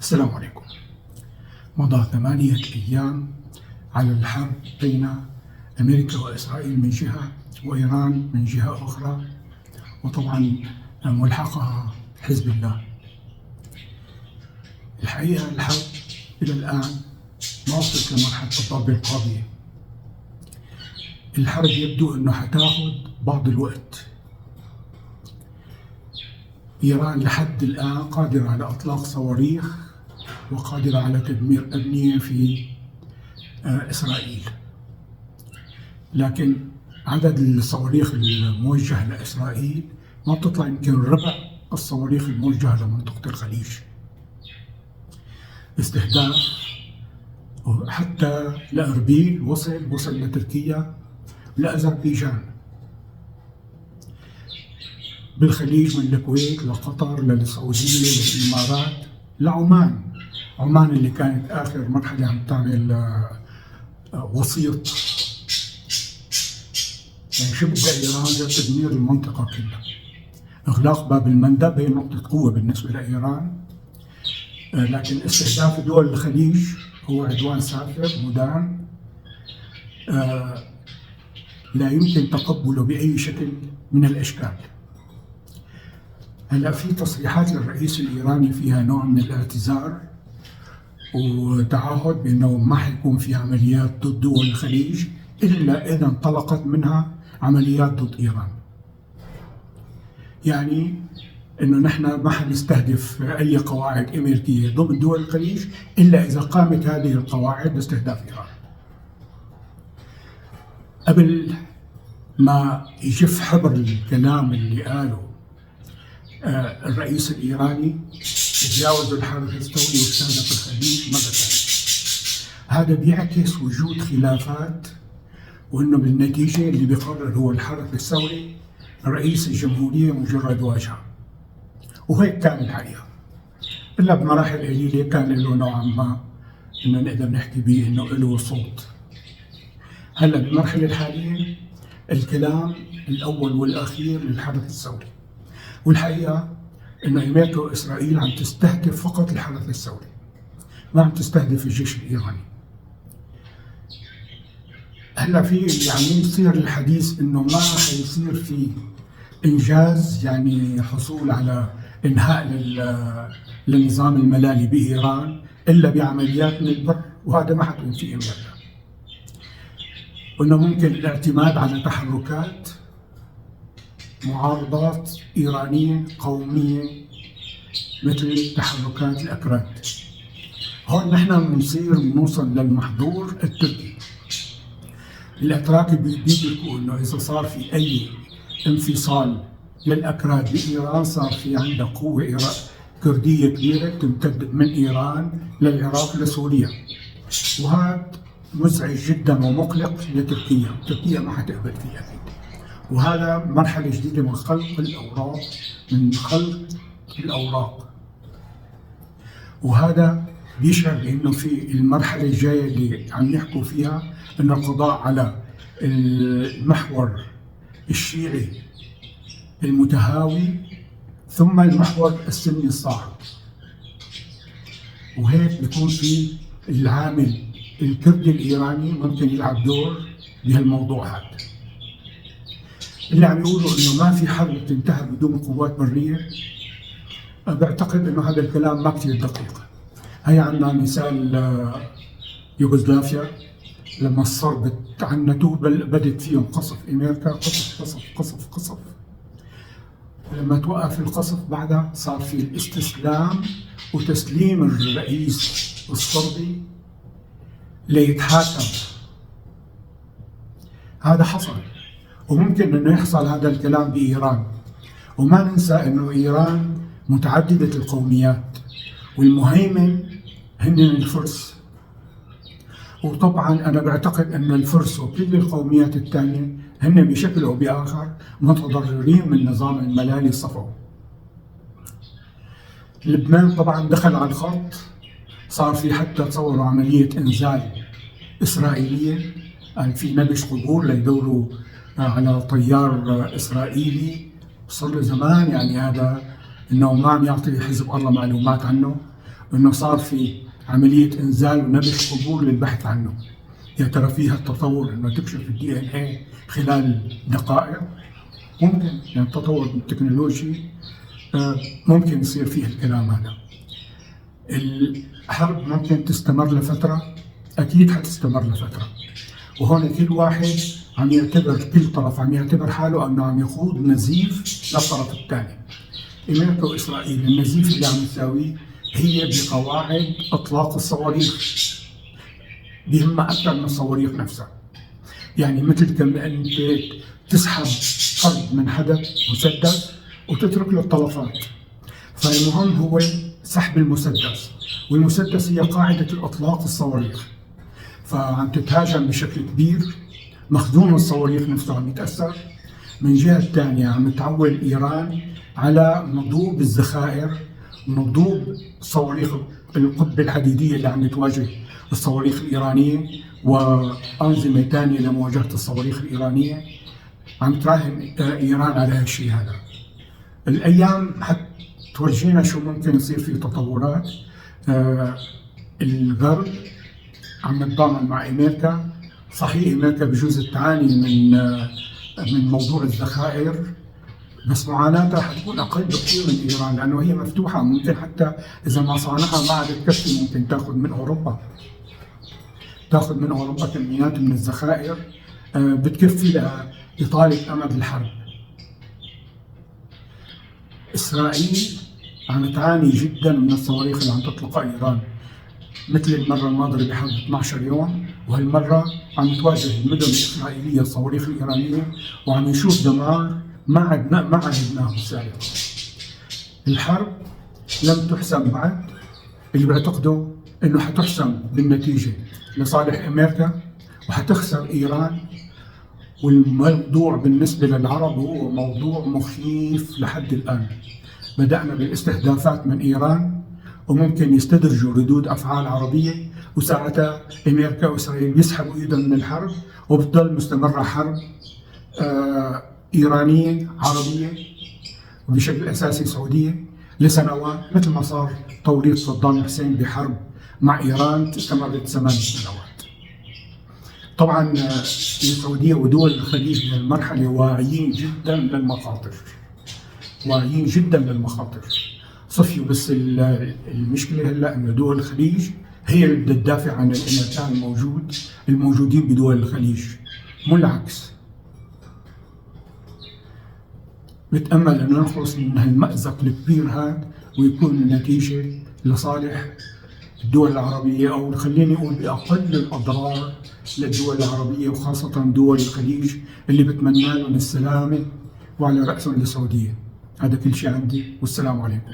السلام عليكم. مضى 8 أيام على الحرب بين أمريكا وإسرائيل من جهة وإيران من جهة أخرى، وطبعا ملحقها حزب الله. الحقيقة الحرب إلى الآن ما وصلت لمرحلة الضرب القاضية. الحرب يبدو أنه حتاخذ بعض الوقت. إيران لحد الآن قادرة على إطلاق صواريخ وقادرة على تدمير أبنية في إسرائيل، لكن عدد الصواريخ الموجهة لإسرائيل ما بتطلع يمكن ربع الصواريخ الموجهة لمنطقة الخليج. استهداف حتى لأربيل وصل لتركيا، لأذربيجان، بالخليج من الكويت لقطر للسعودية للإمارات لعمان. عمان اللي كانت آخر مرحلة عم تعمل وسيط، يعني شبه إيران لتدمير المنطقة كلها. إغلاق باب المندب هي نقطة قوة بالنسبة لإيران، لكن استهداف دول الخليج هو عدوان سافر مدان لا يمكن تقبله بأي شكل من الأشكال. هلا في تصريحات للرئيس الإيراني فيها نوع من الاعتذار وتعهد بأنه ما حيكون في عمليات ضد دول الخليج إلا إذا انطلقت منها عمليات ضد إيران. يعني إنه نحن ما حنستهدف أي قواعد أمريكية ضمن دول الخليج إلا إذا قامت هذه القواعد باستهداف إيران. قبل ما يجف حبر الكلام اللي قاله الرئيس الإيراني تجاوز الحرس الثوري واستهدف الخليج مرة ثانية. هذا بيعكس وجود خلافات، وإنه بالنتيجة اللي بيقرر هو الحرس الثوري، رئيس الجمهورية مجرد واجهة. وهيك كان الحقيقة، إلا بمراحل قليلة كان له نوعا ما إنه نقدر نحكي به إنه له صوت. هلا بالمرحلة الحالية الكلام الأول والأخير للحرس الثوري، والحقيقة إنه أمريكا وإسرائيل عم تستهدف فقط الحرس الثوري، ما عم تستهدف الجيش الإيراني. هلا في اللي عم يصير الحديث إنه ما حيصير في إنجاز، يعني حصول على إنهاء للنظام الملالي بإيران إلا بعمليات من البر، وهذا ما حتكون فيه أمريكا. وإنه ممكن الاعتماد على تحركات معارضات إيرانية قومية مثل تحركات الأكراد. هون نحن بنوصل للمحظور التركي. الأتراك بيدركوا إنه إذا صار في أي انفصال للأكراد بإيران صار في عندها قوة كردية كبيرة تمتد من إيران للعراق لسوريا، وهذا مزعج جدا ومقلق لتركيا. تركيا ما حتقبل فيه أكيد. وهذا مرحلة جديدة من خلق الأوراق، وهذا بيشعر بأنه في المرحلة الجاية اللي عم نحكوا فيها أن القضاء على المحور الشيعي المتهاوي ثم المحور السني الصاعد، وهيك بيكون في العامل الكردي الإيراني ممكن يلعب دور بهالموضوع هذا. اللي عم يقولوا انه ما في حرب تنتهي بدون قوات بريه، بعتقد انه هذا الكلام ما كثير دقيق. هي عندنا مثال يوغوسلافيا لما الصرب تعنتوا بدت فيهم قصف امريكا، قصف قصف قصف قصف. لما توقف القصف بعدها صار في الاستسلام وتسليم الرئيس الصربي ليتحاكم. هذا حصل، وممكن انه يحصل هذا الكلام بايران. وما ننسى انه ايران متعدده القوميات، والمهيمن هن الفرس. وطبعا انا بعتقد ان الفرس وكل القوميات الثانيه هن بشكل او باخر متضررين من نظام الملالي الصفوي. لبنان طبعا دخل على الخط، صار في حتى تصوروا عمليه انزال اسرائيليه، يعني في نبش قبور ليدوروا على طيار إسرائيلي. صار له زمان يعني هذا إنه ما عم يعطي حزب الله معلومات عنه، انه صار في عمليه انزال ونبش قبور للبحث عنه. يا ترى فيها التطور انه تكشف الدي ان اي خلال دقائق؟ ممكن، يعني التطور التكنولوجي ممكن يصير فيه الكلام هذا. الحرب ممكن تستمر لفتره، اكيد حتستمر لفتره، وهون كل واحد عم يعتبر، كل طرف عم يعتبر حاله انه عم يخوض نزيف للطرف الثاني. امريكا واسرائيل النزيف اللي عم تساويه هي بقواعد اطلاق الصواريخ، بيهمها اكثر من الصواريخ نفسها. يعني مثل كما انت تسحب قرض من حدا مسدس وتترك له الطلفات، فالمهم هو سحب المسدس، والمسدس هي قاعده الاطلاق الصواريخ، فعم تتهاجم بشكل كبير. مخزون الصواريخ نفسه عم يتاثر. من جهه ثانيه عم تعول ايران على نضوب الذخائر، نضوب صواريخ القبه الحديديه اللي عم تواجه الصواريخ الايرانيه وانظمه ثانيه لمواجهه الصواريخ الايرانيه. عم تراهن ايران على هالشيء هذا. الايام حتورجينا شو ممكن يصير في تطورات. الغرب عم يتضامن مع امريكا. صحيح امريكا بجوز تعاني من موضوع الذخائر، بس معاناتها حتكون اقل بكثير من ايران، لانه هي مفتوحه. ممكن حتى اذا ما صانعها ما عاد تكفي، ممكن تاخذ من اوروبا، كميات من الذخائر بتكفي لاطاله امد الحرب. اسرائيل عم تعاني جدا من الصواريخ اللي عم تطلقها ايران، مثل المره الماضيه بحرب 12 يوم، وهالمره عم تواجه المدن الاسرائيليه الصواريخ الايرانيه، وعم نشوف دمار ما عهدناه سابقا. الحرب لم تحسم بعد، اللي بيعتقدوا انه حتحسم بالنتيجه لصالح امريكا وحتخسر ايران. والموضوع بالنسبه للعرب هو موضوع مخيف لحد الان. بدانا بالاستهدافات من ايران، وممكن يستدرجوا ردود افعال عربيه، وساعتها امريكا واسرائيل يسحبوا ايدهم من الحرب، وبتضل مستمره حرب ايرانيه عربيه وبشكل اساسي سعوديه لسنوات، مثل ما صار توريط صدام حسين بحرب مع ايران استمرت 8 سنوات. طبعا السعوديه ودول الخليج في المرحله واعيين جدا للمخاطر، صفيوا. بس المشكله هلا انه دول الخليج هي اللي بدها تدافع عن الامريكان الموجودين بدول الخليج، مو العكس. بتأمل انه نخلص من هالمأزق الكبير هذا، ويكون النتيجه لصالح الدول العربيه، او خليني اقول باقل الاضرار للدول العربيه، وخاصه دول الخليج اللي بتمنى لهم السلامه، وعلى راسهم السعوديه. هذا كل شيء عندي، والسلام عليكم.